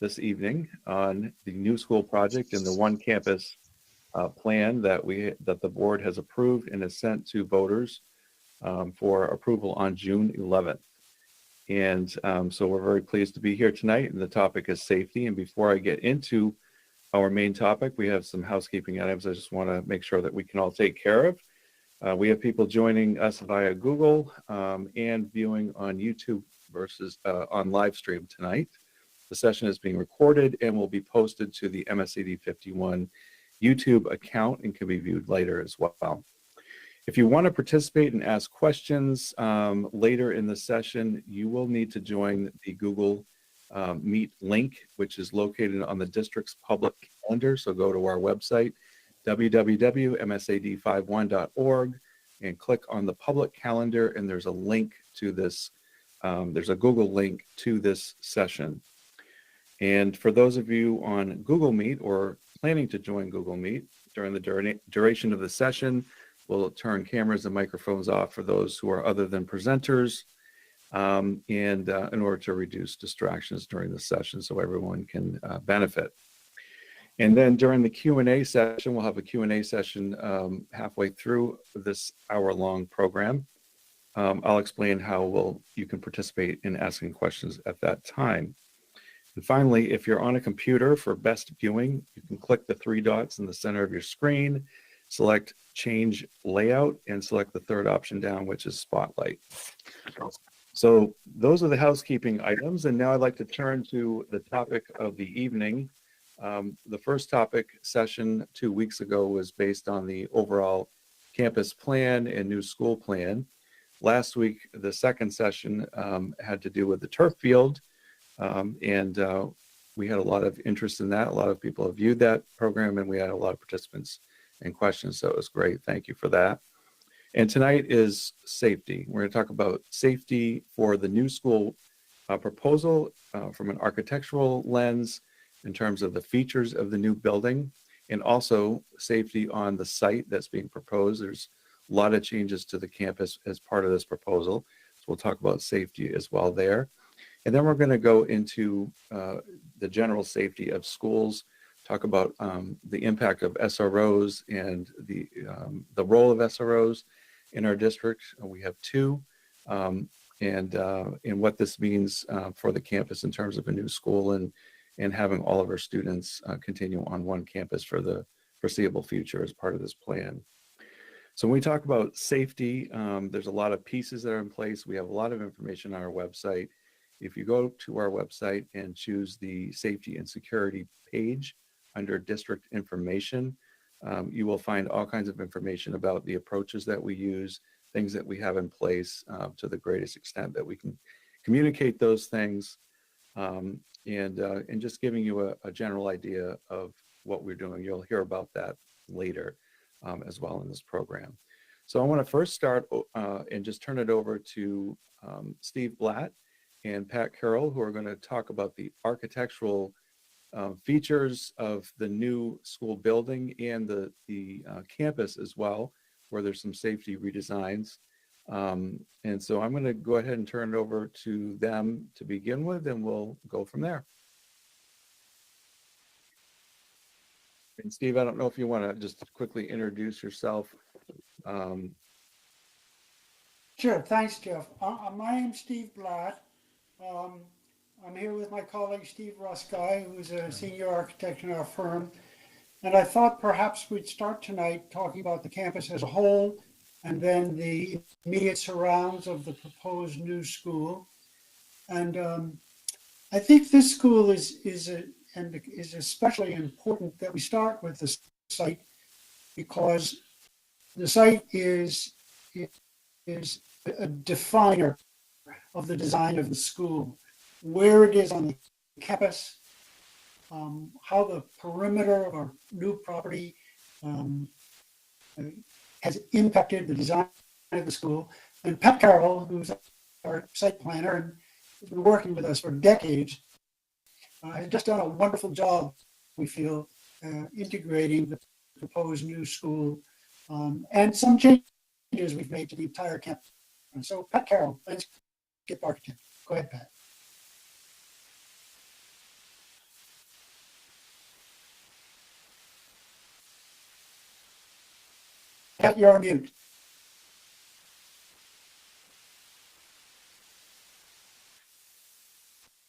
this evening on the new school project and the one campus plan that the board has approved and has sent to voters for approval on June 11th. And so we're very pleased to be here tonight, and the topic is safety. And before I get into our main topic, we have some housekeeping items I just want to make sure that we can all take care of. We have people joining us via Google and viewing on YouTube versus on live stream tonight. The session is being recorded and will be posted to the MSAD 51 YouTube account and can be viewed later as well. If you want to participate and ask questions later in the session, you will need to join the Google Meet link, which is located on the district's public calendar. So go to our website, www.msad51.org, and click on the public calendar, and there's a link to this. There's a Google link to this session. And for those of you on Google Meet or planning to join Google Meet during the duration of the session, we'll turn cameras and microphones off for those who are other than presenters, and in order to reduce distractions during the session so everyone can benefit. And then during the Q&A session, we'll have a Q&A session halfway through this hour-long program. I'll explain how you can participate in asking questions at that time. And finally, if you're on a computer for best viewing, you can click the three dots in the center of your screen, select Change Layout, and select the third option down, which is Spotlight. So those are the housekeeping items, and now I'd like to turn to the topic of the evening. The first topic session 2 weeks ago was based on the overall campus plan and new school plan. Last week, the second session had to do with the turf field, and we had a lot of interest in that. A lot of people have viewed that program, and we had a lot of participants and questions, so it was great. Thank you for that. And tonight is safety. We're going to talk about safety for the new school proposal from an architectural lens in terms of the features of the new building, and also safety on the site that's being proposed. There's a lot of changes to the campus as part of this proposal, so we'll talk about safety as well there. And then we're going to go into the general safety of schools, talk about the impact of SROs and the role of SROs in our district. We have two, and what this means for the campus in terms of a new school and having all of our students continue on one campus for the foreseeable future as part of this plan. So when we talk about safety, there's a lot of pieces that are in place. We have a lot of information on our website. If you go to our website and choose the safety and security page under district information, you will find all kinds of information about the approaches that we use, things that we have in place to the greatest extent that we can communicate those things, and just giving you a general idea of what we're doing. You'll hear about that later as well in this program. So I want to first start and just turn it over to Steve Blatt and Pat Carroll, who are going to talk about the architectural features of the new school building and the campus as well, where there's some safety redesigns. And so I'm going to go ahead and turn it over to them to begin with, and we'll go from there. And Steve, I don't know if you want to just quickly introduce yourself. Sure, thanks, Jeff. My name's Steve Blatt. I'm here with my colleague Steve Ruskay, who's a senior architect in our firm. And I thought perhaps we'd start tonight talking about the campus as a whole and then the immediate surrounds of the proposed new school. And I think this school is especially important that we start with the site, because the site is a definer of the design of the school, where it is on the campus, how the perimeter of our new property has impacted the design of the school. And Pat Carroll, who's our site planner and has been working with us for decades, has just done a wonderful job, we feel, integrating the proposed new school and some changes we've made to the entire campus. And so Pat Carroll, landscape architect. Go ahead, Pat. Pat, you're on mute.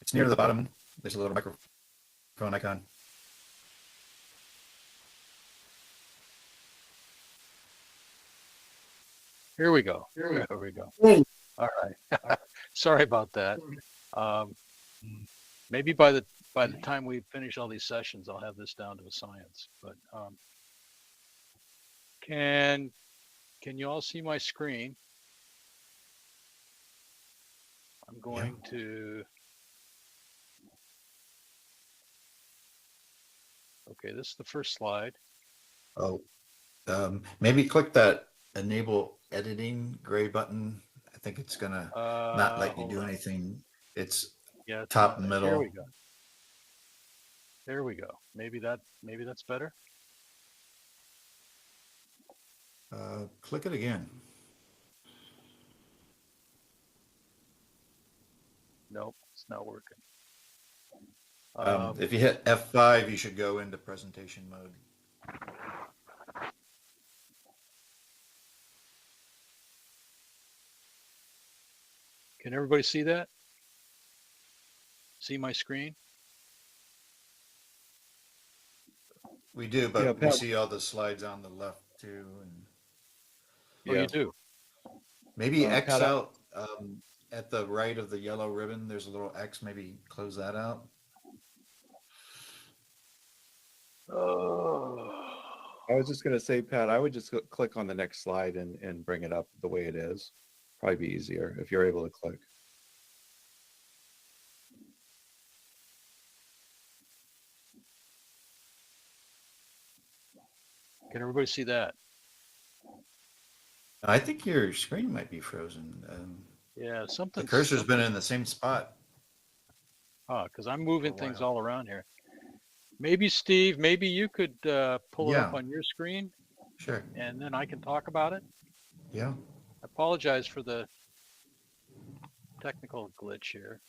It's near the bottom. There's a little microphone icon. Here we go. There There we go. Hey, All right. Sorry about that. Um, maybe by the time we finish all these sessions, I'll have this down to a science. But can you all see my screen? I'm going to. Okay, this is the first slide. Oh, maybe click that enable editing gray button. I think it's gonna not let you Hold do on. anything. It's Yeah, it's top not- middle. Here we go. There we go. Maybe that's better. Click it again. Nope, it's not working. If you hit F5, you should go into presentation mode. Can everybody see that? See my screen? We do, but Yeah, we Pat. see all the slides on the left too. And Oh, Yeah. you do. maybe X Pat, out at the right of the yellow ribbon. There's a little X. Maybe close that out. Oh. I was just going to say, Pat, I would just click on the next slide and bring it up the way it is. Probably be easier if you're able to click. Can everybody see that? I think your screen might be frozen. Yeah, The something. cursor's been in the same spot. Because I'm moving For a things while. all around here. Maybe Steve, maybe you could pull it up Yeah. on your screen, Sure. and then I can talk about it. Yeah. I apologize for the technical glitch here.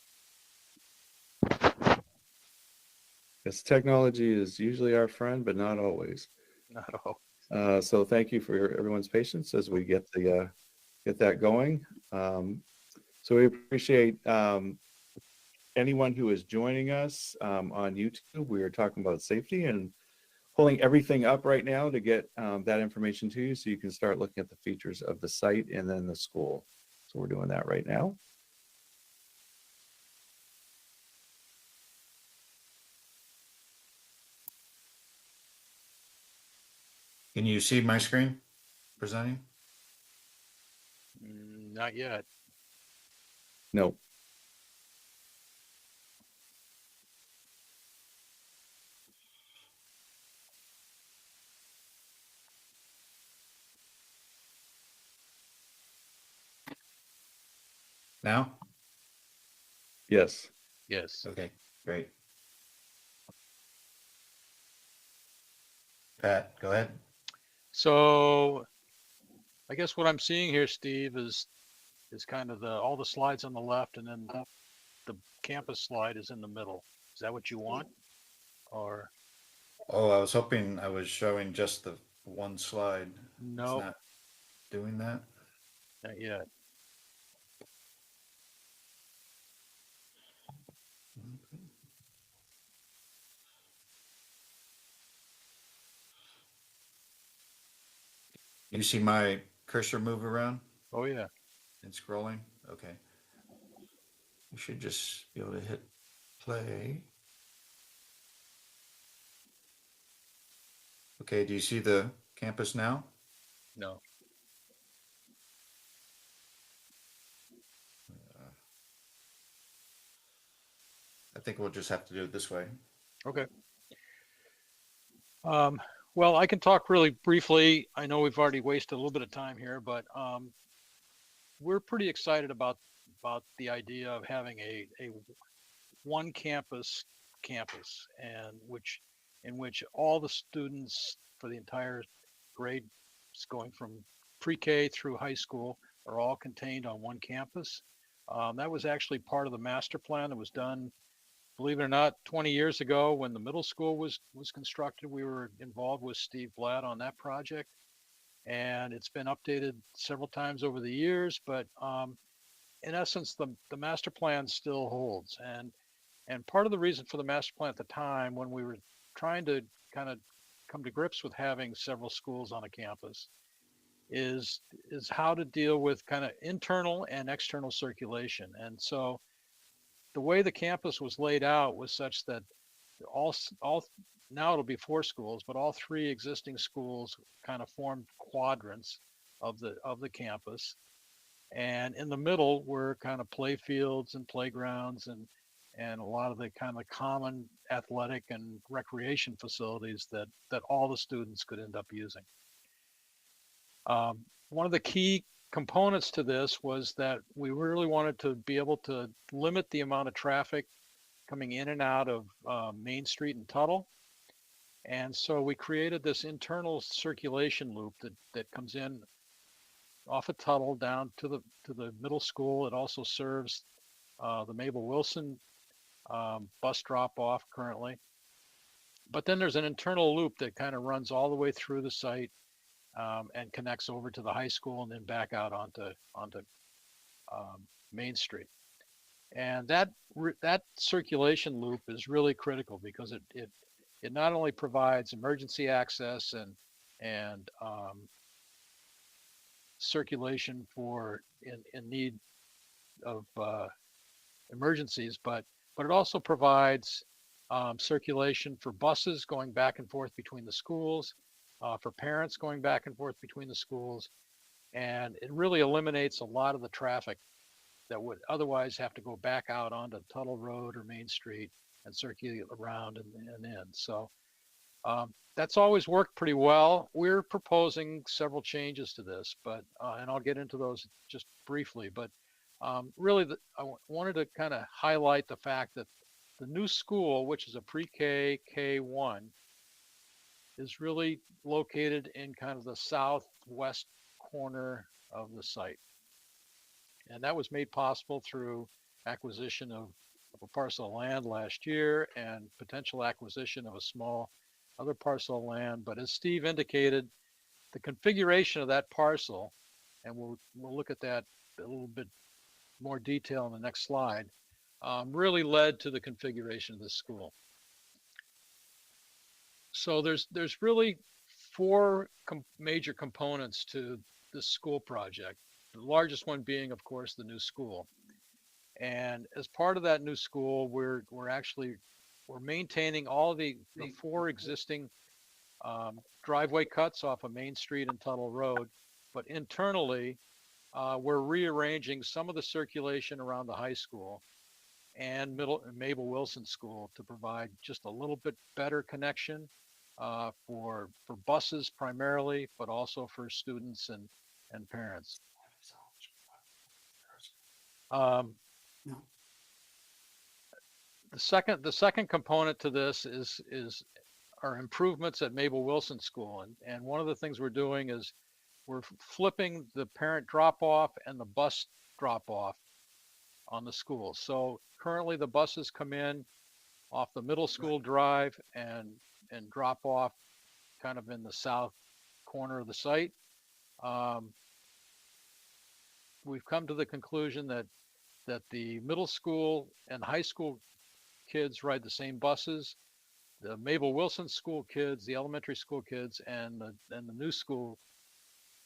Yes, technology is usually our friend, but not always. Not all. So thank you for everyone's patience as we get that going. So we appreciate anyone who is joining us on YouTube. We are talking about safety and pulling everything up right now to get that information to you so you can start looking at the features of the site and then the school. So we're doing that right now. Can you see my screen presenting? Not yet. No. Now? Yes. Yes. Okay, great. Pat, go ahead. So I guess what I'm seeing here, Steve, is kind of all the slides on the left, and then the campus slide is in the middle. Is that what you want? Or Oh, I was hoping I was showing just the one slide. It's no, not doing that. not yet. You see my cursor move around Oh yeah. and scrolling? Okay. You should just be able to hit play. Okay, do you see the campus now? No. I think we'll just have to do it this way. Okay. Well, I can talk really briefly. I know we've already wasted a little bit of time here, but we're pretty excited about the idea of having a one campus and in which all the students for the entire grade going from pre-K through high school are all contained on one campus. That was actually part of the master plan that was done, believe it or not, 20 years ago when the middle school was constructed. We were involved with Steve Blatt on that project. and it's been updated several times over the years, but in essence, the master plan still holds. And part of the reason for the master plan at the time, when we were trying to kind of come to grips with having several schools on a campus, is how to deal with kind of internal and external circulation. And so the way the campus was laid out was such that all now it'll be 4 schools, but all 3 existing schools kind of formed quadrants of the campus. And in the middle were kind of play fields and playgrounds and a lot of the kind of common athletic and recreation facilities that all the students could end up using. One of the key components to this was that we really wanted to be able to limit the amount of traffic coming in and out of Main Street and Tuttle. And so we created this internal circulation loop that comes in off of Tuttle down to the middle school. It also serves the Mabel Wilson bus drop off currently. But then there's an internal loop that kind of runs all the way through the site and connects over to the high school and then back out onto Main Street. And that circulation loop is really critical because it not only provides emergency access and circulation for in need of emergencies, but it also provides circulation for buses going back and forth between the schools, for parents going back and forth between the schools, and it really eliminates a lot of the traffic that would otherwise have to go back out onto Tuttle Road or Main Street and circulate around and in. So that's always worked pretty well. We're proposing several changes to this, but and I'll get into those just briefly. But really, I wanted to kind of highlight the fact that the new school, which is a pre-K, K1, is really located in kind of the southwest corner of the site. And that was made possible through acquisition of a parcel of land last year and potential acquisition of a small other parcel of land. But as Steve indicated, the configuration of that parcel, and we'll look at that a little bit more detail in the next slide, really led to the configuration of this school. So there's really 4 major components to this school project. The largest one being, of course, the new school. And as part of that new school, we're maintaining all of the 4 existing driveway cuts off of Main Street and Tuttle Road, but internally, we're rearranging some of the circulation around the high school and Mabel Wilson School to provide just a little bit better connection for buses primarily, but also for students and parents. The second component to this is our improvements at Mabel Wilson School, and one of the things we're doing is we're flipping the parent drop off and the bus drop off on the school. So currently the buses come in off the middle school drive and drop off kind of in the south corner of the site. We've come to the conclusion that the middle school and high school kids ride the same buses. The Mabel Wilson School kids, the elementary school kids, and the new school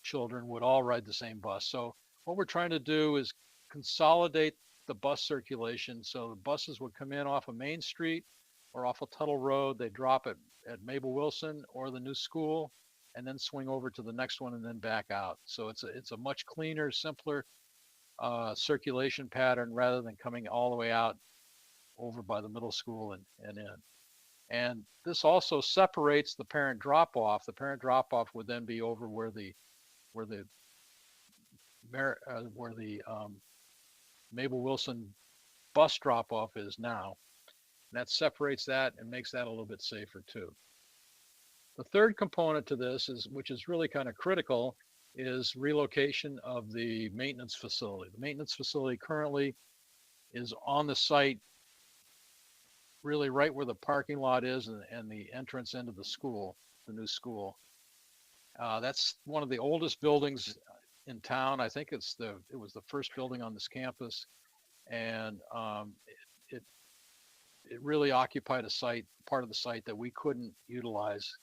children would all ride the same bus. So what we're trying to do is consolidate the bus circulation. So the buses would come in off of Main Street or off of Tuttle Road. They drop at Mabel Wilson or the new school, and then swing over to the next one and then back out. So it's a much cleaner, simpler circulation pattern rather than coming all the way out over by the middle school and in. And this also separates the parent drop off. The parent drop off would then be over where the Mabel Wilson bus drop off is now. And that separates that and makes that a little bit safer too. The third component to this which is really kind of critical, is relocation of the maintenance facility. The maintenance facility currently is on the site, really right where the parking lot is and the entrance into the school, the new school. That's one of the oldest buildings in town. I think it was the first building on this campus, and it it really occupied a site, part of the site that we couldn't utilize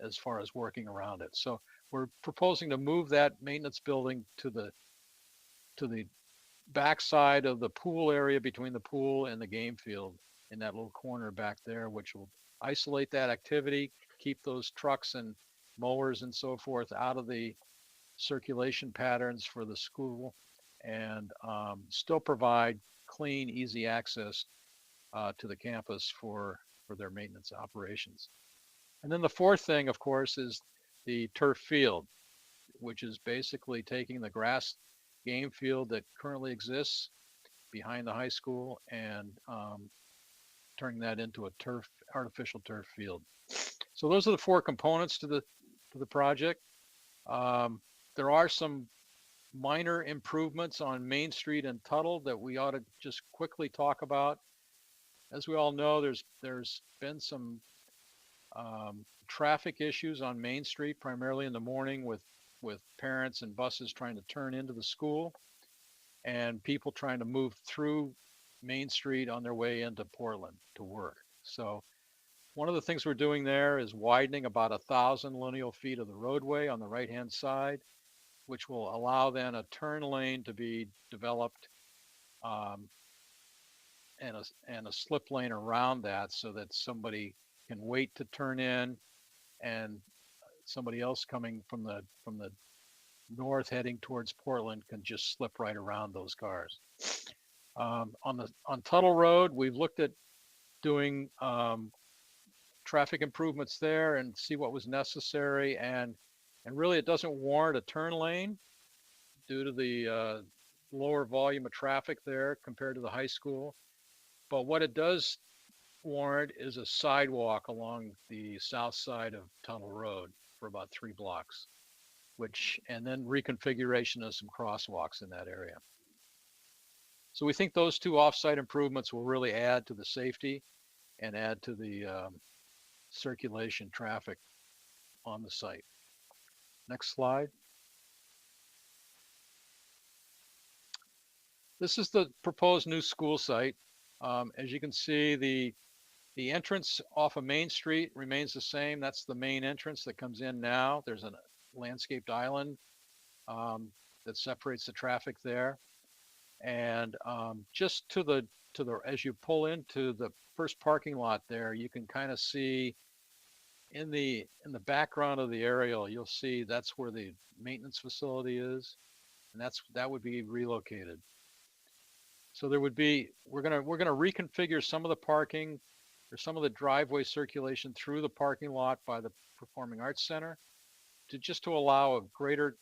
as far as working around it. So we're proposing to move that maintenance building to the backside of the pool area between the pool and the game field in that little corner back there, which will isolate that activity, keep those trucks and mowers and so forth out of the circulation patterns for the school, and still provide clean, easy access to the campus for their maintenance operations. And then the fourth thing, of course, is the turf field, which is basically taking the grass game field that currently exists behind the high school and turning that into a artificial turf field. So those are the four components to the project. There are some minor improvements on Main Street and Tuttle that we ought to just quickly talk about. As we all know, there's been some traffic issues on Main Street, primarily in the morning with parents and buses trying to turn into the school and people trying to move through Main Street on their way into Portland to work. So one of the things we're doing there is widening about 1,000 lineal feet of the roadway on the right-hand side, which will allow then a turn lane to be developed and a slip lane around that so that somebody can wait to turn in and somebody else coming from the north heading towards Portland can just slip right around those cars. On Tuttle Road, we've looked at doing traffic improvements there and see what was necessary, and really it doesn't warrant a turn lane due to the lower volume of traffic there compared to the high school. But what it does warrant is a sidewalk along the south side of Tuttle Road for about 3 blocks, and then reconfiguration of some crosswalks in that area. So we think those two offsite improvements will really add to the safety and add to the circulation traffic on the site. Next slide. This is the proposed new school site. As you can see, the entrance off of Main Street remains the same. That's the main entrance that comes in now. There's a landscaped island that separates the traffic there. And just to the as you pull into the first parking lot there, you can kind of see in the background of the aerial, you'll see that's where the maintenance facility is, and that would be relocated. So there would be, we're gonna reconfigure some of the parking or some of the driveway circulation through the parking lot by the Performing Arts Center to allow a greater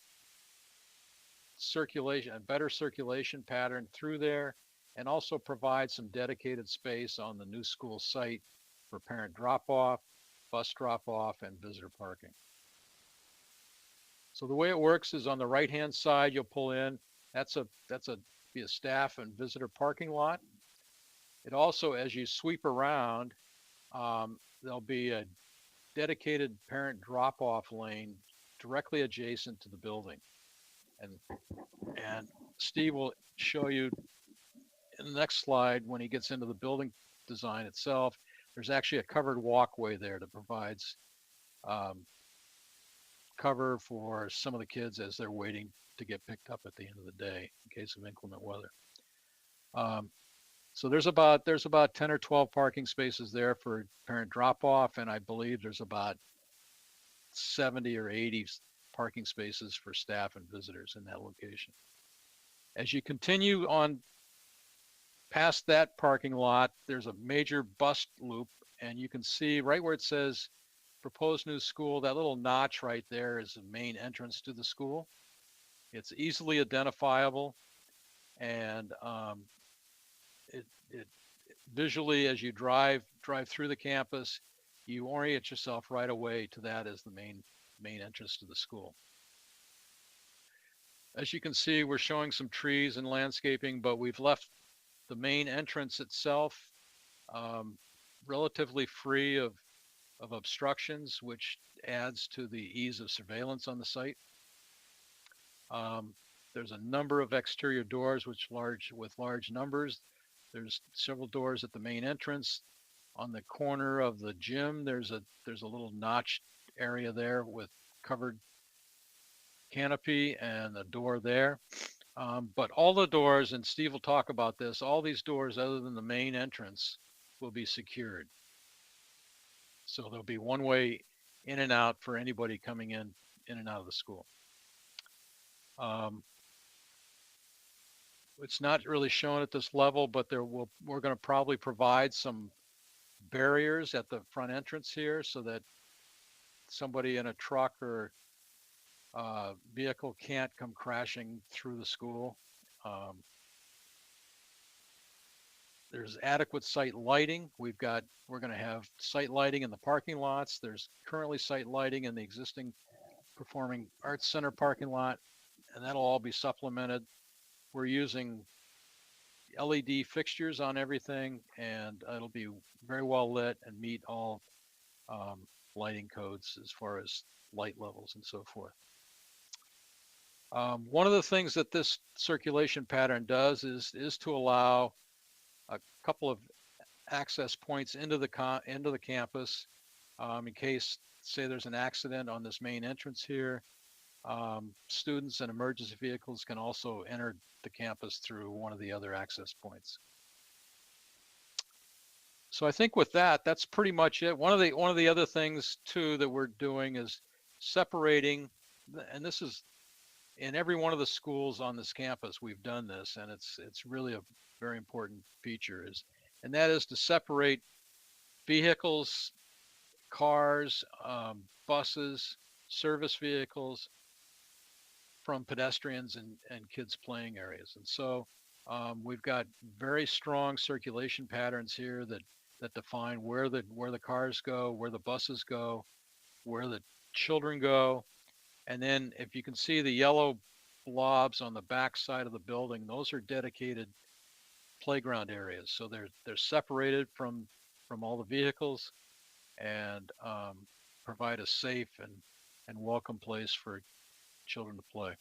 circulation, a better circulation pattern through there, and also provide some dedicated space on the new school site for parent drop-off, bus drop-off, and visitor parking. So the way it works is on the right-hand side, you'll pull in. That's be a staff and visitor parking lot. It also, as you sweep around, there'll be a dedicated parent drop-off lane directly adjacent to the building. And Steve will show you in the next slide when he gets into the building design itself. There's actually a covered walkway there that provides cover for some of the kids as they're waiting to get picked up at the end of the day in case of inclement weather. So there's about 10 or 12 parking spaces there for parent drop-off, and I believe there's about 70 or 80 parking spaces for staff and visitors in that location. As you continue on past that parking lot, there's a major bus loop, and you can see right where it says proposed new school, that little notch right there is the main entrance to the school. It's easily identifiable, and it visually, as you drive through the campus, you orient yourself right away to that as the main entrance to the school. As you can see, we're showing some trees and landscaping, but we've left the main entrance itself relatively free of of obstructions, which adds to the ease of surveillance on the site. There's a number of exterior doors with large numbers. There's several doors at the main entrance. On the corner of the gym, there's a little notched area there with covered canopy and a door there. But all the doors, and Steve will talk about this, all these doors other than the main entrance will be secured. So there'll be one way in and out for anybody coming in and out of the school. It's not really shown at this level, but we're going to probably provide some barriers at the front entrance here so that somebody in a truck or vehicle can't come crashing through the school. There's adequate site lighting. We're going to have site lighting in the parking lots. There's currently site lighting in the existing Performing Arts Center parking lot, and that'll all be supplemented. We're using LED fixtures on everything, and it'll be very well lit and meet all lighting codes as far as light levels and so forth. One of the things that this circulation pattern does is to allow a couple of access points into the campus in case, say, there's an accident on this main entrance here. Students and emergency vehicles can also enter the campus through one of the other access points. So I think with that, that's pretty much it. One of the other things too that we're doing is separating, and this is in every one of the schools on this campus. We've done this, and it's really a very important feature, and that is to separate vehicles, cars, buses, service vehicles from pedestrians and kids playing areas. And so we've got very strong circulation patterns here that define where the cars go, where the buses go, where the children go. And then if you can see the yellow blobs on the back side of the building, those are dedicated playground areas. So they're separated from all the vehicles and provide a safe and welcome place for children to play.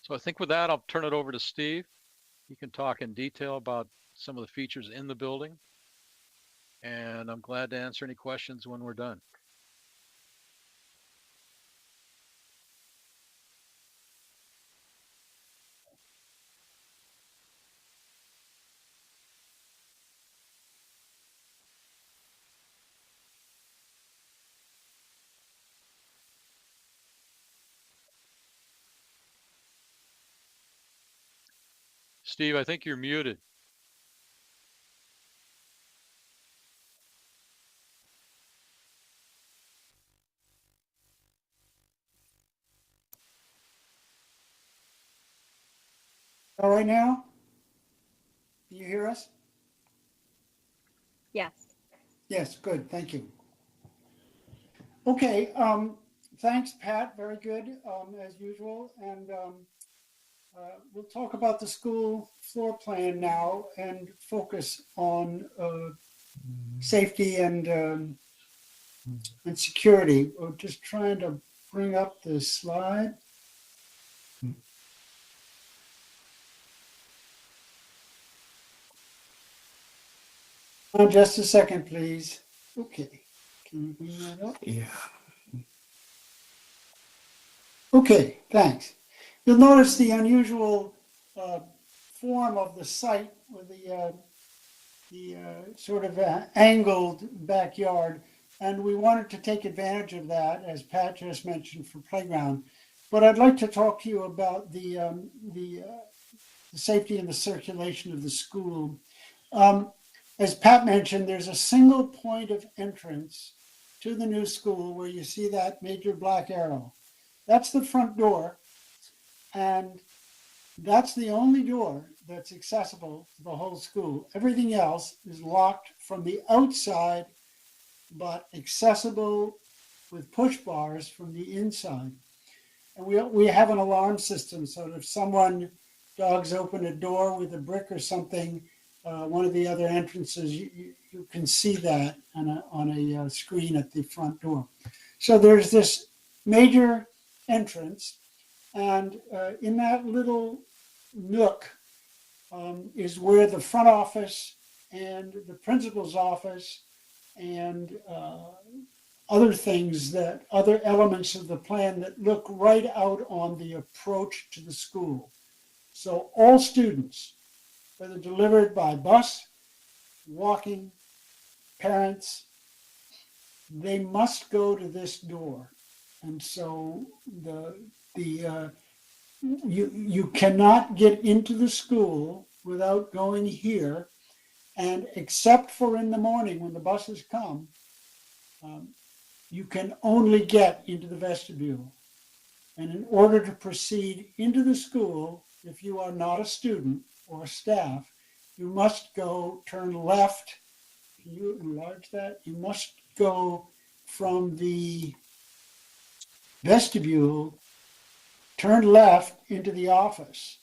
So I think with that, I'll turn it over to Steve. He can talk in detail about some of the features in the building, and I'm glad to answer any questions when we're done. Steve, I think you're muted. All right now? Can you hear us? Yes. Yes, good, thank you. Okay, thanks, Pat, very good, as usual. And we'll talk about the school floor plan now and focus on safety and security. We're just trying to bring up this slide. Just a second, please. Okay, can you bring that up? Yeah. Okay, thanks. You'll notice the unusual form of the site with the sort of angled backyard, and we wanted to take advantage of that, as Pat just mentioned, for playground. But I'd like to talk to you about the safety and the circulation of the school. As Pat mentioned, there's a single point of entrance to the new school where you see that major black arrow. That's the front door, and that's the only door that's accessible to the whole school. Everything else is locked from the outside, but accessible with push bars from the inside. And we have an alarm system, so if someone dogs open a door with a brick or something, one of the other entrances, you you can see that on a screen at the front door. So there's this major entrance, and in that little nook is where the front office and the principal's office and other elements of the plan that look right out on the approach to the school. So all students, whether delivered by bus, walking, parents, they must go to this door. And so you cannot get into the school without going here. And except for in the morning when the buses come, you can only get into the vestibule. And in order to proceed into the school, if you are not a student or staff, you must turn left. Can you enlarge that? You must go from the vestibule, turn left into the office.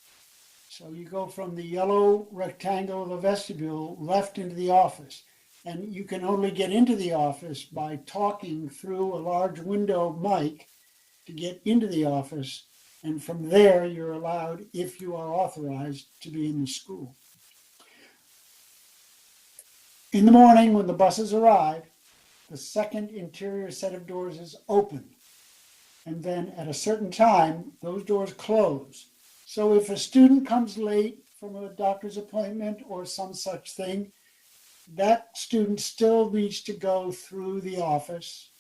So you go from the yellow rectangle of the vestibule left into the office. And you can only get into the office by talking through a large window mic to get into the office. And from there, you're allowed, if you are authorized, to be in the school. In the morning, when the buses arrive, the second interior set of doors is open. And then at a certain time, those doors close. So if a student comes late from a doctor's appointment or some such thing, that student still needs to go through the office,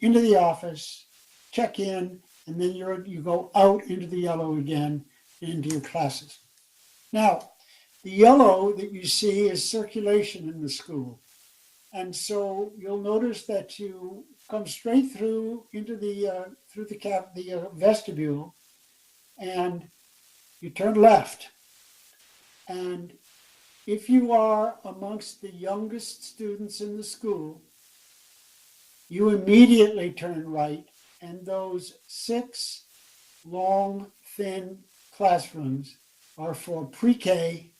into the office, check in, and then you go out into the yellow again, into your classes. Now, the yellow that you see is circulation in the school. And so you'll notice that you come straight through into the vestibule, and you turn left. And if you are amongst the youngest students in the school, you immediately turn right, and those 6 long, thin classrooms are for pre-K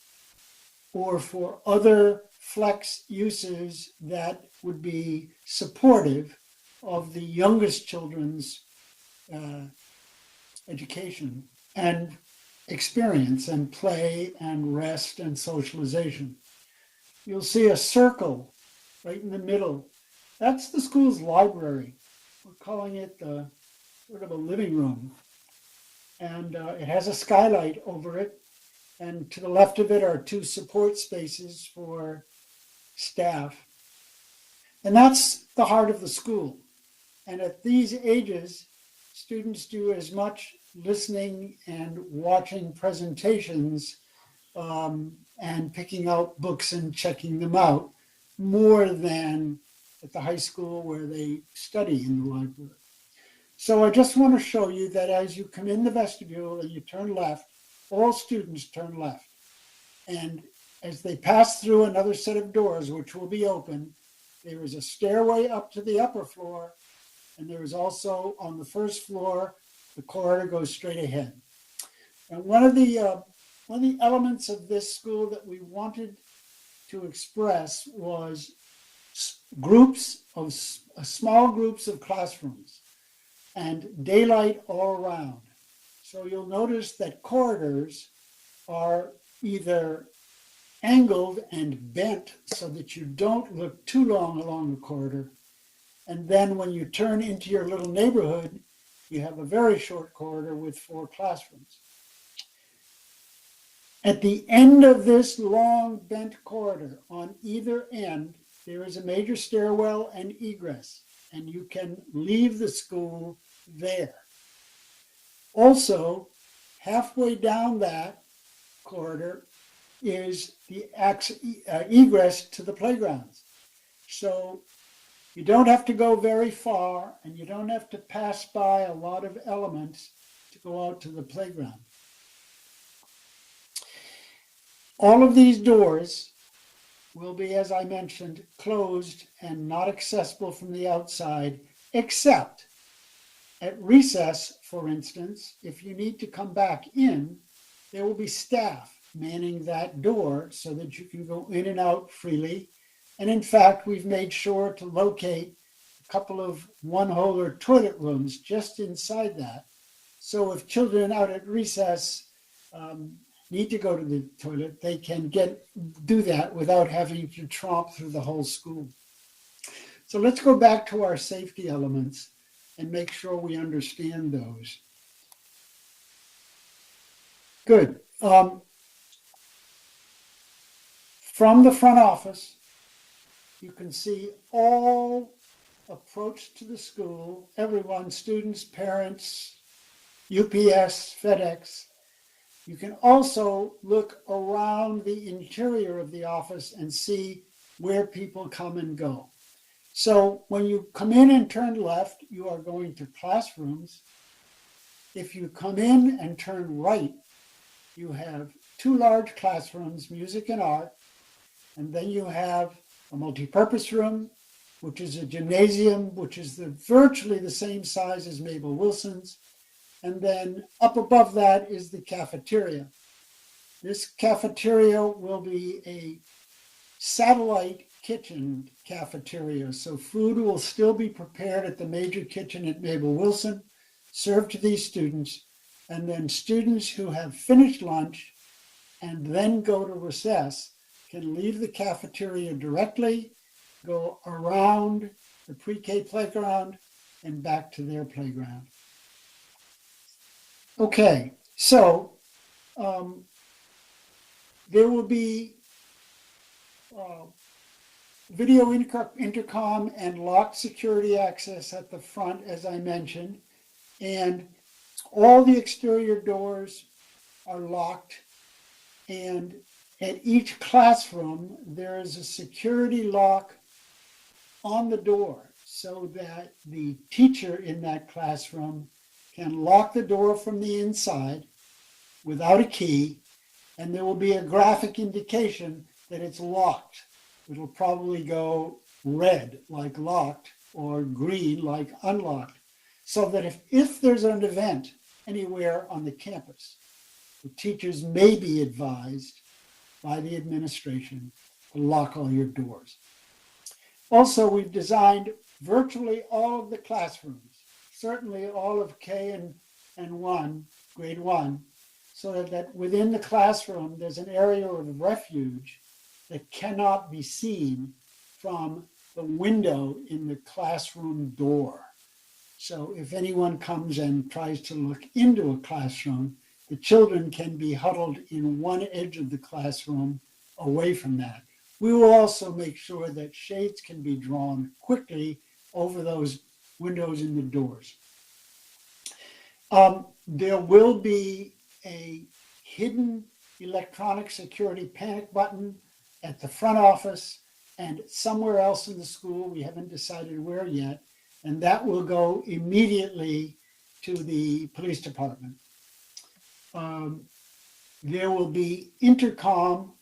or for other flex uses that would be supportive of the youngest children's education and experience and play and rest and socialization. You'll see a circle right in the middle. That's the school's library. We're calling it sort of a living room. And it has a skylight over it. And to the left of it are 2 support spaces for staff. And that's the heart of the school. And at these ages, students do as much listening and watching presentations and picking out books and checking them out more than at the high school where they study in the library. So I just want to show you that as you come in the vestibule and you turn left, all students turn left. And as they pass through another set of doors, which will be open, there is a stairway up to the upper floor, and there is also on the first floor, the corridor goes straight ahead. And one of the elements of this school that we wanted to express was small groups of classrooms and daylight all around. So you'll notice that corridors are either angled and bent so that you don't look too long along the corridor. And then when you turn into your little neighborhood, you have a very short corridor with 4 classrooms. At the end of this long bent corridor, on either end, there is a major stairwell and egress, and you can leave the school there. Also, halfway down that corridor is the egress to the playgrounds. So you don't have to go very far, and you don't have to pass by a lot of elements to go out to the playground. All of these doors will be, as I mentioned, closed and not accessible from the outside, except at recess, for instance. If you need to come back in, there will be staff manning that door so that you can go in and out freely. And in fact, we've made sure to locate a couple of one-holder toilet rooms just inside that. So if children out at recess need to go to the toilet, they can do that without having to tromp through the whole school. So let's go back to our safety elements and make sure we understand those. Good. From the front office, you can see all approach to the school, everyone, students, parents, UPS, FedEx. You can also look around the interior of the office and see where people come and go. So when you come in and turn left, you are going to classrooms. If you come in and turn right, you have two large classrooms, music and art, and then you have a multipurpose room, which is a gymnasium, which is virtually the same size as Mabel Wilson's. And then up above that is the cafeteria. This cafeteria will be a satellite kitchen cafeteria. So food will still be prepared at the major kitchen at Mabel Wilson, served to these students. And then students who have finished lunch and then go to recess can leave the cafeteria directly, go around the pre-K playground and back to their playground. Okay, so there will be video intercom and locked security access at the front, as I mentioned, and all the exterior doors are locked, and at each classroom there is a security lock on the door so that the teacher in that classroom can lock the door from the inside without a key, and there will be a graphic indication that it's locked. It'll probably go red like locked or green like unlocked, so that if there's an event anywhere on the campus, the teachers may be advised by the administration to lock all your doors. Also, we've designed virtually all of the classrooms, certainly all of K and 1, grade 1, so that within the classroom there's an area of refuge that cannot be seen from the window in the classroom door. So if anyone comes and tries to look into a classroom, the children can be huddled in one edge of the classroom away from that. We will also make sure that shades can be drawn quickly over those windows in the doors. There will be a hidden electronic security panic button at the front office and somewhere else in the school. We haven't decided where yet, and that will go immediately to the police department. There will be intercom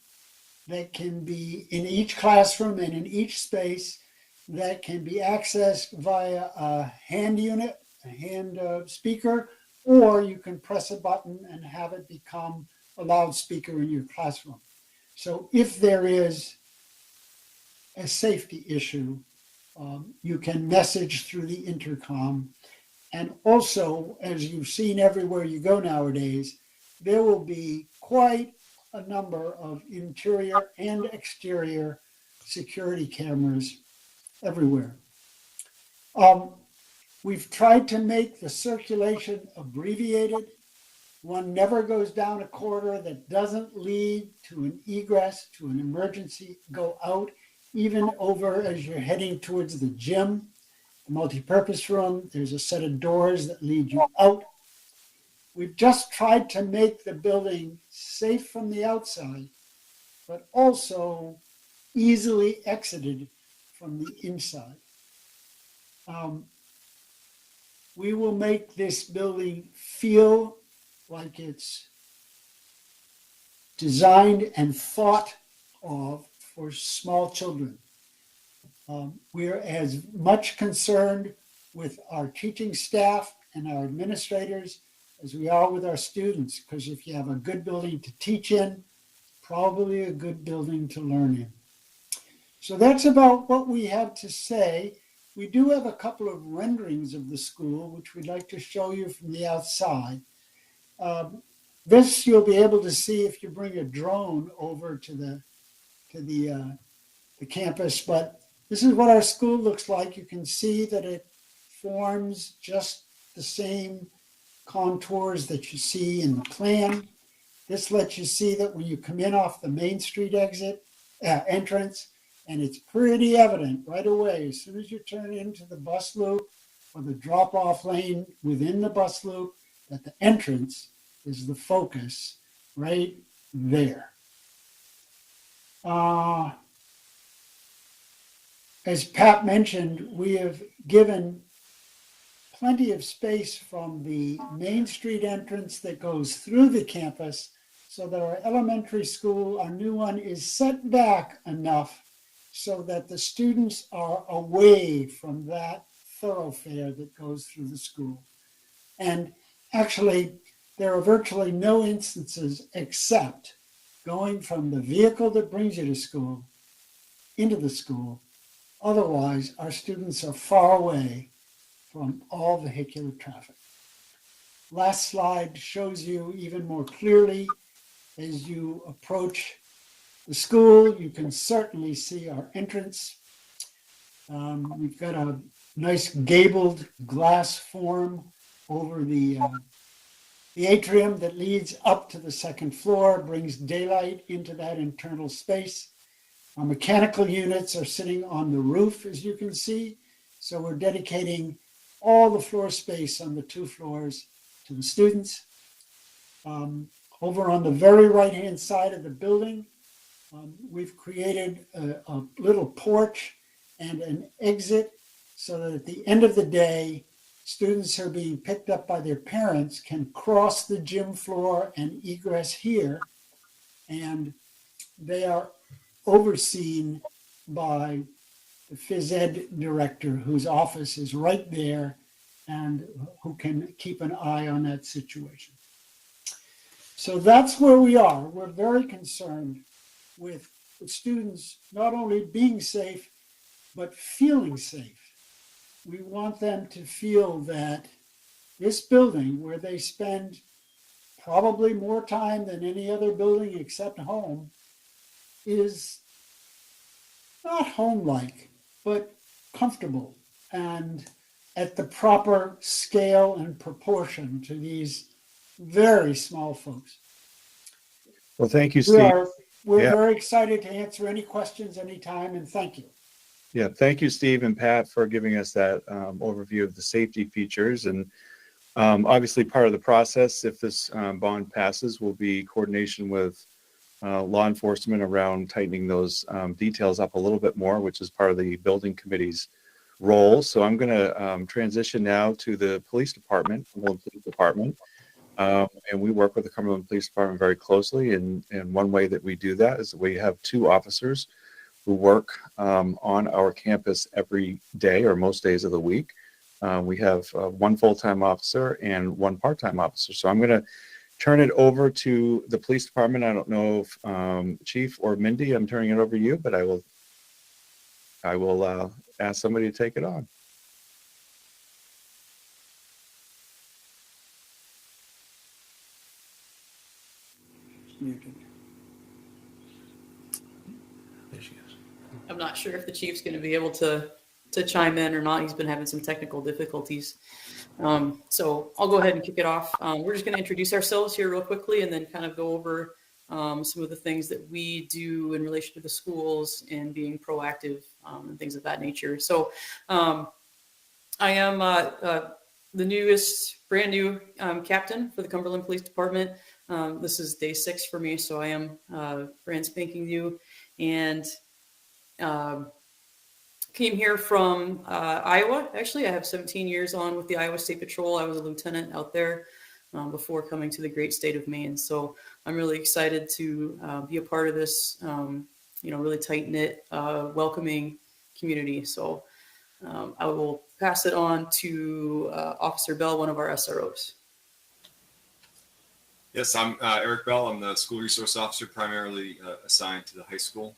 that can be in each classroom and in each space that can be accessed via a hand unit, a hand speaker, or you can press a button and have it become a loudspeaker in your classroom. So if there is a safety issue, you can message through the intercom. And also, as you've seen everywhere you go nowadays, there will be quite a number of interior and exterior security cameras everywhere. We've tried to make the circulation abbreviated. One never goes down a corridor that doesn't lead to an egress, to an emergency, go out, even over as you're heading towards the gym, the multipurpose room. There's a set of doors that lead you out. We've just tried to make the building safe from the outside, but also easily exited from the inside. We will make this building feel like it's designed and thought of for small children. We're as much concerned with our teaching staff and our administrators as we are with our students, because if you have a good building to teach in, probably a good building to learn in. So that's about what we have to say. We do have a couple of renderings of the school, which we'd like to show you from the outside. This you'll be able to see if you bring a drone over to the campus. But this is what our school looks like. You can see that it forms just the same contours that you see in the plan. This lets you see that when you come in off the Main Street entrance, and it's pretty evident right away as soon as you turn into the bus loop or the drop-off lane within the bus loop, that the entrance is the focus right there. As Pat mentioned, we have given plenty of space from the Main Street entrance that goes through the campus so that our elementary school, our new one, is set back enough so that the students are away from that thoroughfare that goes through the school. And actually, there are virtually no instances except going from the vehicle that brings you to school into the school. Otherwise, our students are far away from all vehicular traffic. Last slide shows you even more clearly as you approach the school. You can certainly see our entrance. We've got a nice gabled glass form over the atrium that leads up to the second floor, brings daylight into that internal space. Our mechanical units are sitting on the roof, as you can see. So we're dedicating all the floor space on the 2 floors to the students. Over on the very right-hand side of the building, we've created a little porch and an exit so that at the end of the day, students who are being picked up by their parents can cross the gym floor and egress here. And they are overseen by the phys ed director, whose office is right there and who can keep an eye on that situation. So that's where we are. We're very concerned with students not only being safe, but feeling safe. We want them to feel that this building, where they spend probably more time than any other building except home, is not home-like, but comfortable and at the proper scale and proportion to these very small folks. Well, thank you, Steve. We're very excited to answer any questions anytime, and thank you. Yeah, thank you, Steve and Pat, for giving us that overview of the safety features. And obviously part of the process, if this bond passes, will be coordination with law enforcement around tightening those details up a little bit more, which is part of the building committee's role. So I'm going to transition now to the police department, Cumberland Police Department. And we work with the Cumberland Police Department very closely. And one way that we do that is that we have 2 officers who work on our campus every day or most days of the week. We have 1 full-time officer and 1 part-time officer. So I'm going to turn it over to the police department. I don't know if Chief or Mindy, I'm turning it over to you, but I will ask somebody to take it on. Muted. There she goes. I'm not sure if the chief's going to be able to chime in or not. He's been having some technical difficulties. So I'll go ahead and kick it off. We're just going to introduce ourselves here real quickly and then kind of go over some of the things that we do in relation to the schools and being proactive and things of that nature. So I am the brand new captain for the Cumberland Police Department. This is day 6 for me, so I am brand spanking new, and came here from Iowa. Actually, I have 17 years on with the Iowa State Patrol. I was a lieutenant out there before coming to the great state of Maine. So I'm really excited to be a part of this, really tight-knit, welcoming community. So I will pass it on to Officer Bell, one of our SROs. Yes, I'm Eric Bell. I'm the school resource officer, primarily assigned to the high school.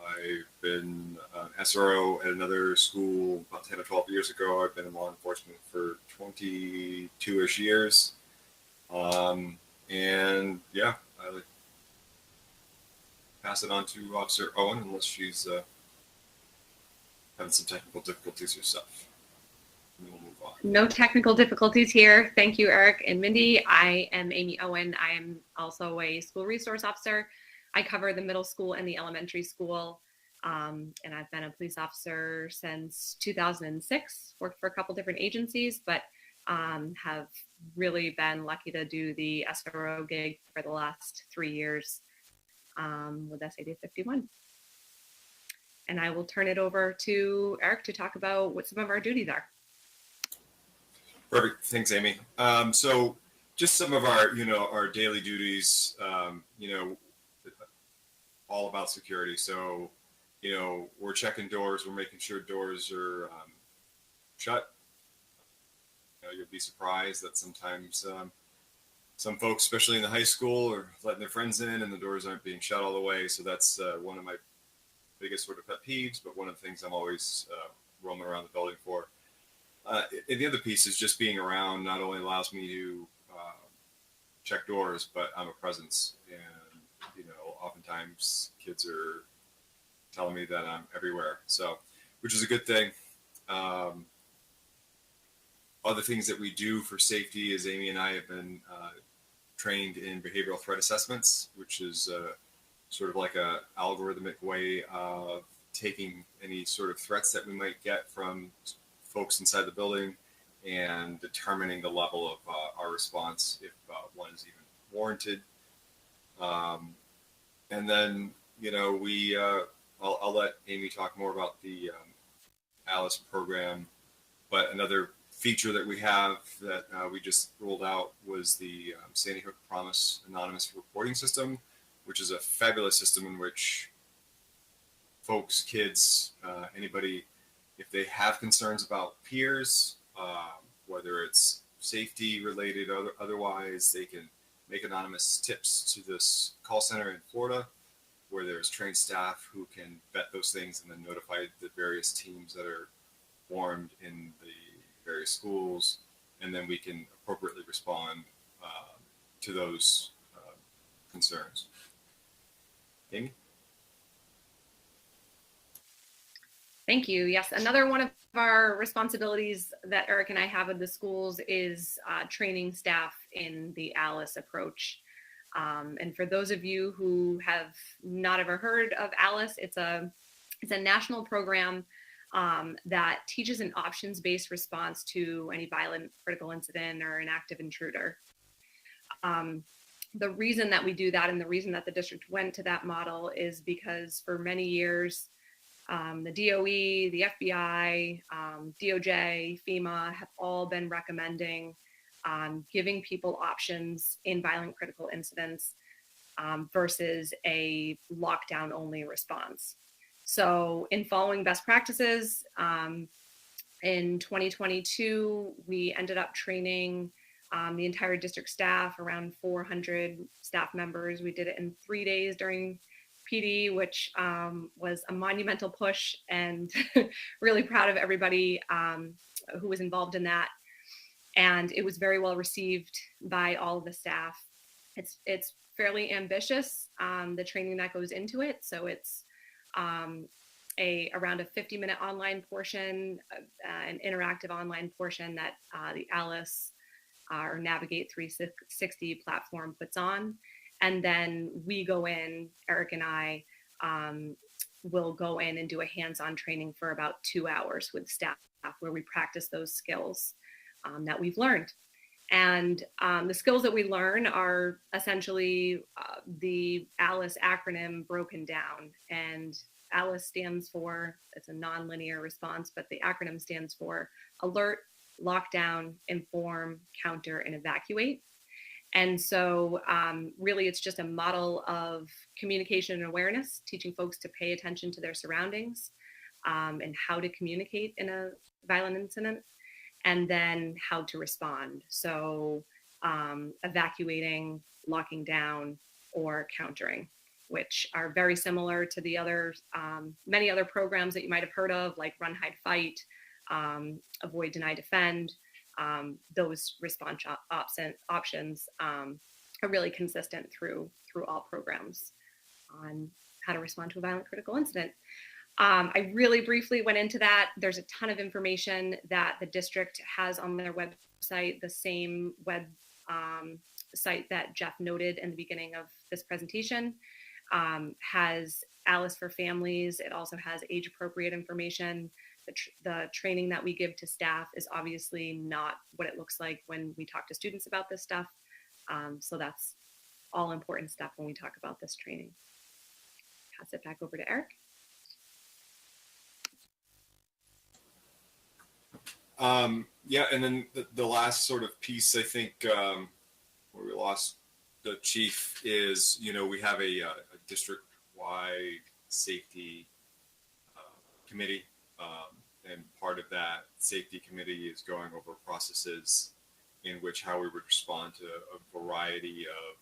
I've been an SRO at another school about 10 or 12 years ago. I've been in law enforcement for 22-ish years. And yeah, I would pass it on to Officer Owen unless she's having some technical difficulties herself. And then we'll move on. No technical difficulties here. Thank you, Eric and Mindy. I am Amy Owen. I am also a school resource officer. I cover the middle school and the elementary school. And I've been a police officer since 2006, worked for a couple different agencies, but have really been lucky to do the SRO gig for the last 3 years with SAD 51. And I will turn it over to Eric to talk about what some of our duties are. Perfect. Thanks, Amy. So just some of our, our daily duties, all about security. So, we're checking doors. We're making sure doors are shut. You'll be surprised that sometimes some folks, especially in the high school, are letting their friends in and the doors aren't being shut all the way. So that's one of my biggest sort of pet peeves, but one of the things I'm always roaming around the building for. And the other piece is just being around not only allows me to check doors, but I'm a presence. And, oftentimes kids are telling me that I'm everywhere. So, which is a good thing. Other things that we do for safety is Amy and I have been trained in behavioral threat assessments, which is sort of like a algorithmic way of taking any sort of threats that we might get from folks inside the building and determining the level of our response, if one is even warranted. And then, I'll let Amy talk more about the ALICE program, but another feature that we have that we just rolled out was the Sandy Hook Promise Anonymous Reporting System, which is a fabulous system in which folks, kids, anybody, if they have concerns about peers, whether it's safety related or otherwise, they can make anonymous tips to this call center in Florida, where there's trained staff who can vet those things and then notify the various teams that are formed in the various schools, and then we can appropriately respond to those concerns. Amy? Thank you. Yes, another one of our responsibilities that Eric and I have with the schools is training staff in the ALICE approach. And for those of you who have not ever heard of ALICE, it's a national program that teaches an options-based response to any violent critical incident or an active intruder. The reason that we do that and the reason that the district went to that model is because for many years, the DOE, the FBI, DOJ, FEMA have all been recommending giving people options in violent critical incidents versus a lockdown only response. So in following best practices, in 2022, we ended up training the entire district staff, around 400 staff members. We did it in 3 days during PD, which was a monumental push, and really proud of everybody who was involved in that. And it was very well received by all of the staff. It's fairly ambitious, the training that goes into it. So it's around a 50-minute online portion, an interactive online portion that the ALICE or Navigate 360 platform puts on. And then we go in, Eric and I will go in and do a hands-on training for about 2 hours with staff where we practice those skills that we've learned. And the skills that we learn are essentially the ALICE acronym broken down. And ALICE stands for, it's a nonlinear response, but the acronym stands for alert, lockdown, inform, counter, and evacuate. And so really it's just a model of communication and awareness, teaching folks to pay attention to their surroundings and how to communicate in a violent incident, and then how to respond. So evacuating, locking down, or countering. which are very similar to the other many other programs that you might have heard of, like Run, Hide, Fight, Avoid, Deny, Defend. Those response options are really consistent through all programs on how to respond to a violent critical incident. I really briefly went into that. There's a ton of information that the district has on their website, the same web site that Jeff noted in the beginning of this presentation, has Alice for Families. It also has age appropriate information. The training that we give to staff is obviously not what it looks like when we talk to students about this stuff. So that's all important stuff when we talk about this training. Pass it back over to Eric. Yeah, and then the last sort of piece, I think, where we lost the chief is, we have a district-wide safety committee, and part of that safety committee is going over processes in which how we would respond to a variety of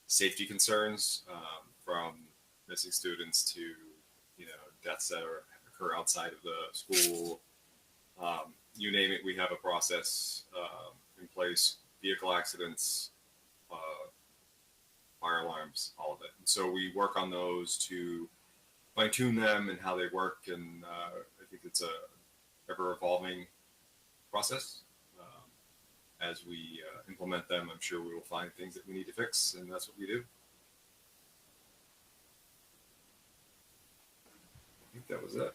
safety concerns, from missing students to, deaths that occur outside of the school. You name it, we have a process in place, vehicle accidents, fire alarms, all of it. And so we work on those to fine tune them and how they work. And I think it's a ever evolving process. As we implement them, I'm sure we will find things that we need to fix, and that's what we do. I think that was it.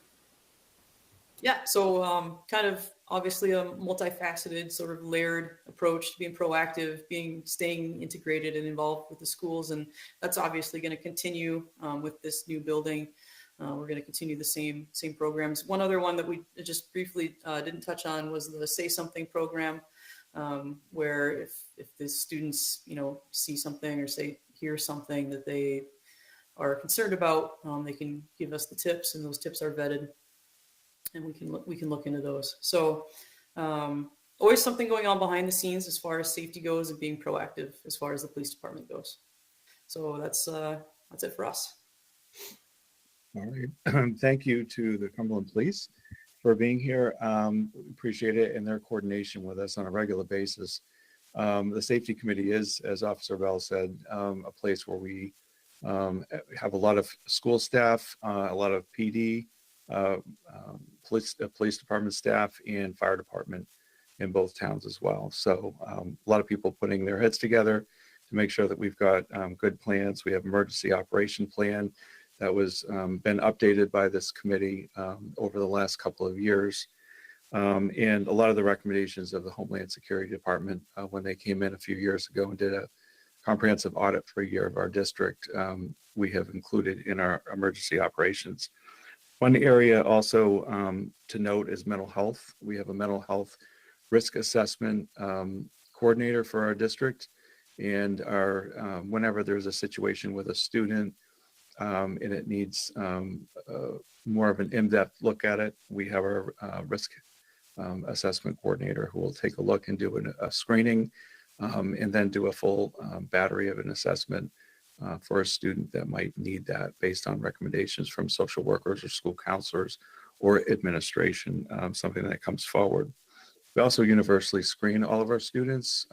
Yeah, so kind of obviously a multifaceted sort of layered approach to being proactive, staying integrated and involved with the schools. And that's obviously going to continue with this new building. We're going to continue the same programs. One other one that we just briefly didn't touch on was the Say Something program, where if the students, see something or hear something that they are concerned about, they can give us the tips, and those tips are vetted, and we can look into those. So always something going on behind the scenes as far as safety goes, and being proactive as far as the police department goes. So that's it for us. All right. Thank you to the Cumberland Police for being here. We appreciate it, and their coordination with us on a regular basis. The safety committee is, as Officer Bell said, a place where we have a lot of school staff, a lot of PD, police department staff, and fire department in both towns as well. So a lot of people putting their heads together to make sure that we've got good plans. We have emergency operation plan that was been updated by this committee over the last couple of years. And a lot of the recommendations of the Homeland Security Department when they came in a few years ago and did a comprehensive audit for a year of our district, we have included in our emergency operations. One area also to note is mental health. We have a mental health risk assessment coordinator for our district, and our whenever there's a situation with a student and it needs more of an in-depth look at it, we have our risk assessment coordinator who will take a look and do a screening and then do a full battery of an assessment for a student that might need that based on recommendations from social workers or school counselors or administration, something that comes forward. We also universally screen all of our students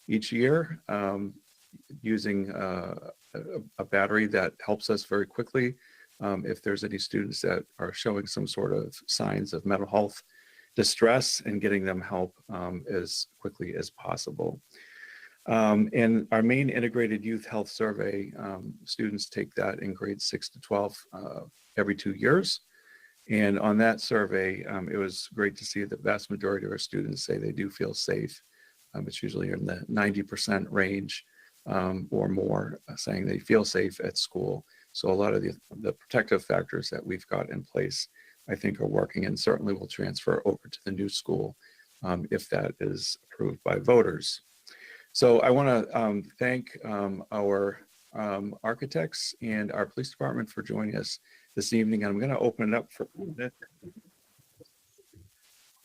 each year using a battery that helps us very quickly if there's any students that are showing some sort of signs of mental health distress, and getting them help as quickly as possible. And our main integrated youth health survey, students take that in grades 6 to 12 every 2 years. And on that survey, it was great to see the vast majority of our students say they do feel safe. It's usually in the 90% range or more, saying they feel safe at school. So a lot of the protective factors that we've got in place, I think, are working, and certainly will transfer over to the new school if that is approved by voters. So I want to thank our architects and our police department for joining us this evening. I'm going to open it up for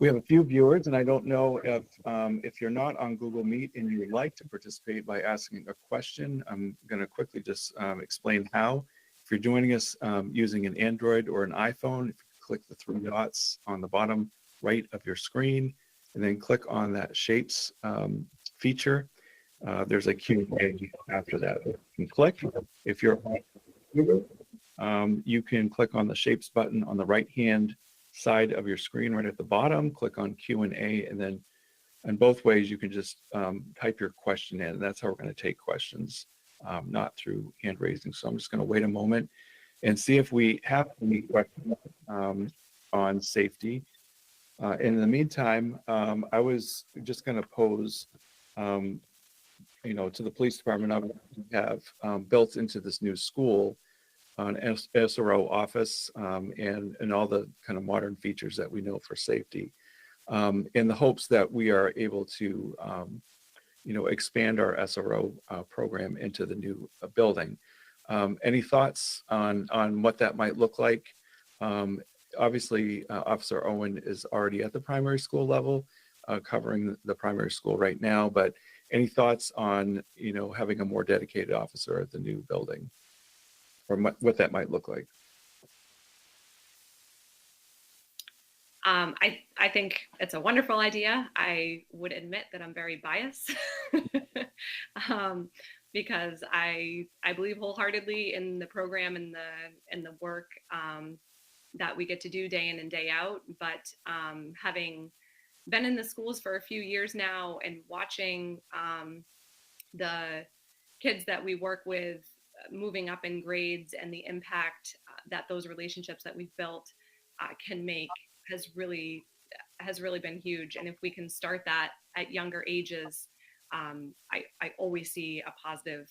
We have a few viewers, and I don't know if you're not on Google Meet and you would like to participate by asking a question. I'm going to quickly just explain how. If you're joining us using an Android or an iPhone, if you click the three dots on the bottom right of your screen, and then click on that Shapes feature, there's a Q&A after that. You can click. If you're on Google, you can click on the Shapes button on the right-hand side of your screen right at the bottom, click on Q&A, and then in both ways you can just type your question in. That's how we're going to take questions, not through hand raising. So I'm just going to wait a moment and see if we have any questions on safety. In the meantime, I was just going to pose, to the police department, I have built into this new school an SRO office and all the kind of modern features that we know for safety, in the hopes that we are able to, expand our SRO program into the new building. Any thoughts on what that might look like? Obviously, Officer Owen is already at the primary school level, covering the primary school right now, but any thoughts on, having a more dedicated officer at the new building? Or what that might look like. I think it's a wonderful idea. I would admit that I'm very biased because I believe wholeheartedly in the program and the work that we get to do day in and day out. But having been in the schools for a few years now and watching the kids that we work with moving up in grades and the impact that those relationships that we've built can make has really been huge. And if we can start that at younger ages, I always see a positive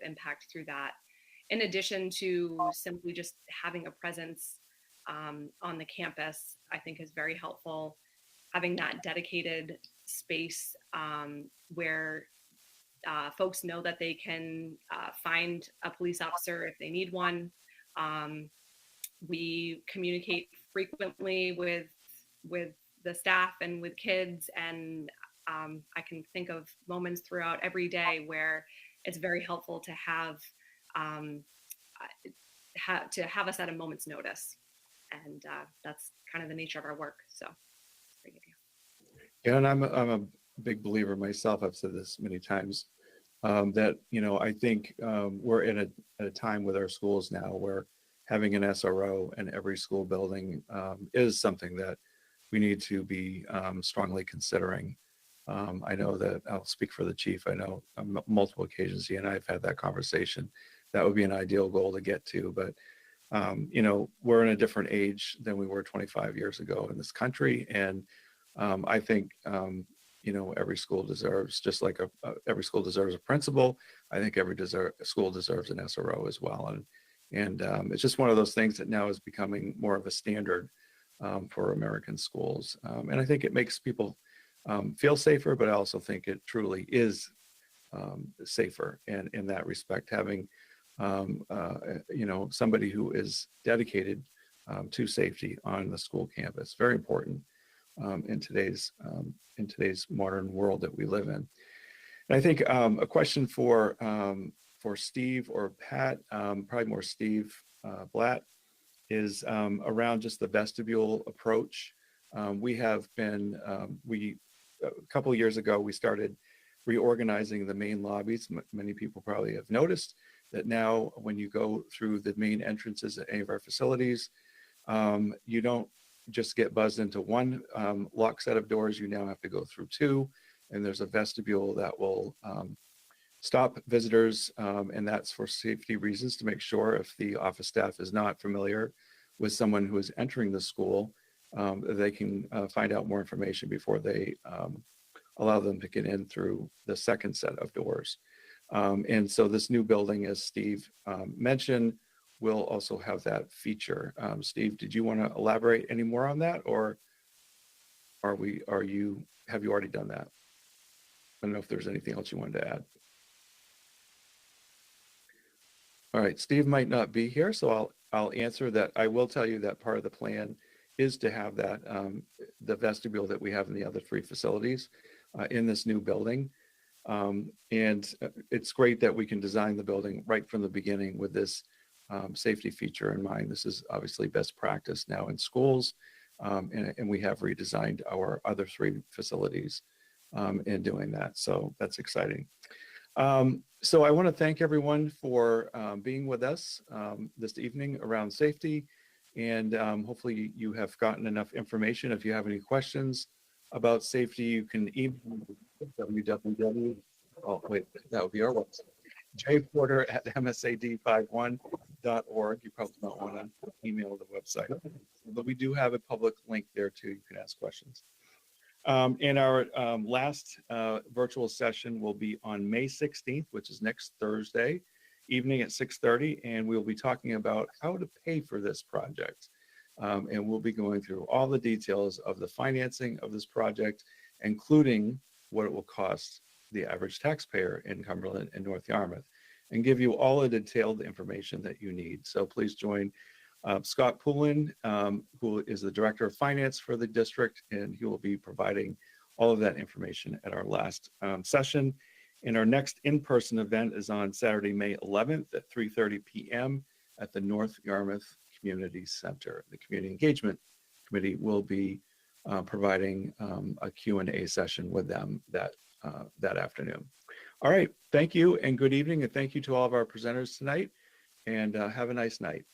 impact through that. In addition to simply just having a presence on the campus, I think is very helpful. Having that dedicated space where folks know that they can find a police officer if they need one. We communicate frequently with the staff and with kids, and I can think of moments throughout every day where it's very helpful to have us at a moment's notice, and that's kind of the nature of our work. So, great idea. Yeah, and I'm a big believer myself. I've said this many times. That I think we're in a time with our schools now where having an SRO in every school building is something that we need to be strongly considering. I know that I'll speak for the chief. I know on multiple occasions he and I have had that conversation. That would be an ideal goal to get to, but we're in a different age than we were 25 years ago in this country, and I think every school deserves, just like every school deserves a principal. I think every school deserves an SRO as well. And it's just one of those things that now is becoming more of a standard for American schools. And I think it makes people feel safer, but I also think it truly is safer. And in that respect, having, somebody who is dedicated to safety on the school campus, very important. In today's modern world that we live in. And I think a question for Steve or Pat, probably more Steve Blatt, is around just the vestibule approach. We have been, a couple of years ago, we started reorganizing the main lobbies. Many people probably have noticed that now when you go through the main entrances at any of our facilities, you don't just get buzzed into one locked set of doors. You now have to go through two, and there's a vestibule that will stop visitors, and that's for safety reasons, to make sure if the office staff is not familiar with someone who is entering the school, they can find out more information before they allow them to get in through the second set of doors. And so this new building, as Steve mentioned, will also have that feature. Steve, did you want to elaborate any more on that, or have you already done that? I don't know if there's anything else you wanted to add. All right, Steve might not be here, so I'll answer that. I will tell you that part of the plan is to have that, the vestibule that we have in the other 3 facilities in this new building. And it's great that we can design the building right from the beginning with this safety feature in mind. This is obviously best practice now in schools, and we have redesigned our other 3 facilities in doing that. So that's exciting. So I want to thank everyone for being with us this evening around safety. And hopefully you have gotten enough information. If you have any questions about safety, you can email www. Oh, wait, that would be our website. jporter@msad51.org. You probably don't want to email the website, but we do have a public link there too. You can ask questions. And our last virtual session will be on May 16th, which is next Thursday evening at 6:30, and we'll be talking about how to pay for this project. And we'll be going through all the details of the financing of this project, including what it will cost the average taxpayer in Cumberland and North Yarmouth, and give you all the detailed information that you need. So please join Scott Poulin, who is the Director of Finance for the district, and he will be providing all of that information at our last session. And our next in-person event is on Saturday, May 11th at 3:30 p.m. at the North Yarmouth Community Center. The Community Engagement Committee will be providing a Q&A session with them that afternoon. All right, thank you and good evening, and thank you to all of our presenters tonight, and have a nice night.